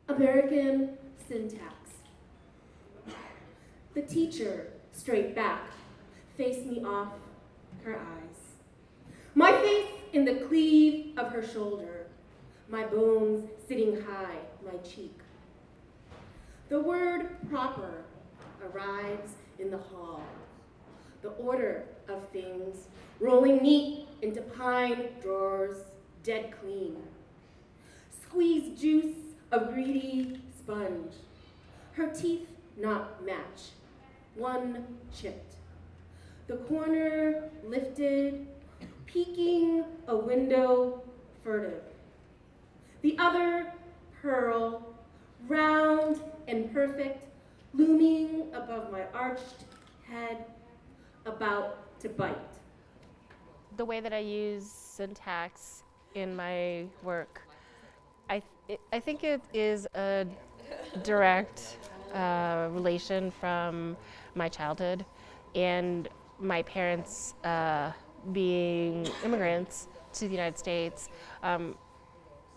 American syntax. The teacher, straight back, faced me off her eyes. My face in the cleave of her shoulder, my bones sitting high, my cheek. The word proper arrives in the hall, the order of things rolling neat into pine drawers, dead clean. Squeezed juice of greedy sponge, her teeth not match, one chipped. The corner lifted, peeking a window furtive. The other pearl, round and perfect, looming above my arched head, about to bite. The way that I use syntax in my work, I think it is a direct relation from my childhood and my parents being immigrants to the United States,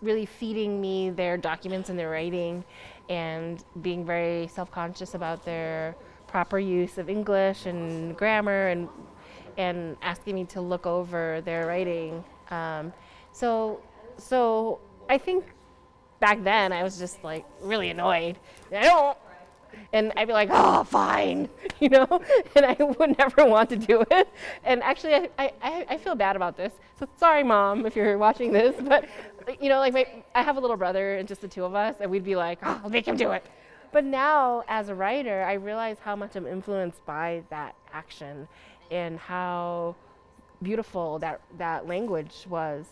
really feeding me their documents and their writing and being very self-conscious about their proper use of English and grammar and asking me to look over their writing. So I think back then I was just like really annoyed. I don't, and I'd be like, oh, fine, you know, and I would never want to do it. And actually, I feel bad about this. So sorry, Mom, if you're watching this, but you know, like I have a little brother and just the two of us, and we'd be like, oh, I'll make him do it. But now, as a writer, I realize how much I'm influenced by that action and how beautiful that language was,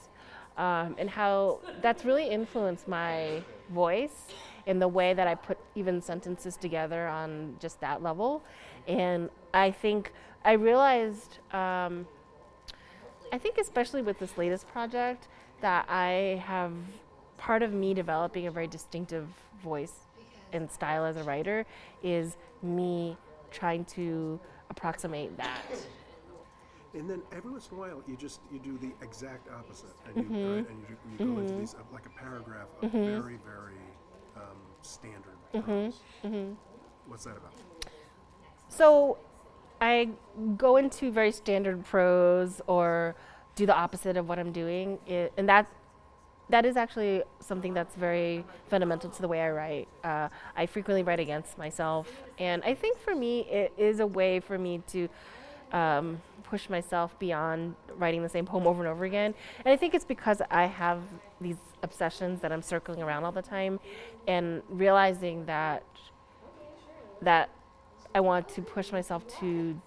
and how that's really influenced my voice in the way that I put even sentences together on just that level. And I think I realized, I think especially with this latest project, that I have part of me developing a very distinctive voice and style as a writer is me trying to approximate that. And then every once in a while, you do the exact opposite, and you go into these like a paragraph of very, very standard prose. What's that about? So I go into very standard prose or do the opposite of what I'm doing, and that is actually something that's very fundamental to the way I write. I frequently write against myself, and I think for me it is a way for me to push myself beyond writing the same poem over and over again. And I think it's because I have these obsessions that I'm circling around all the time, and realizing that I want to push myself to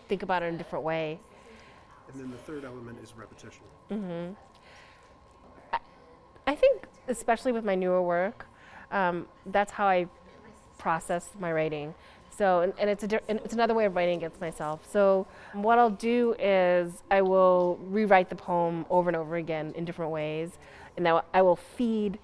think about it in a different way. And then the third element is repetition. I think, especially with my newer work, that's how I process my writing. So, and it's another way of writing against myself. So, what I'll do is I will rewrite the poem over and over again in different ways, and I will feed.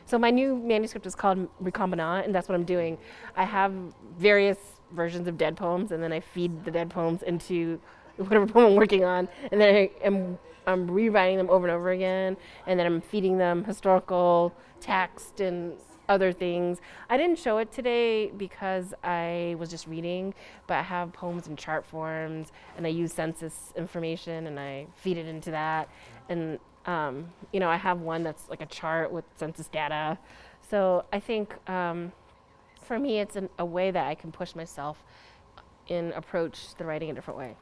So my new manuscript is called Recombinant, and that's what I'm doing. I have various versions of dead poems, and then I feed the dead poems into whatever poem I'm working on, and then I'm rewriting them over and over again, and then I'm feeding them historical text and other things. I didn't show it today because I was just reading, but I have poems in chart forms, and I use census information, and I feed it into that. And I have one that's like a chart with census data. So I think for me, it's a way that I can push myself and approach the writing a different way.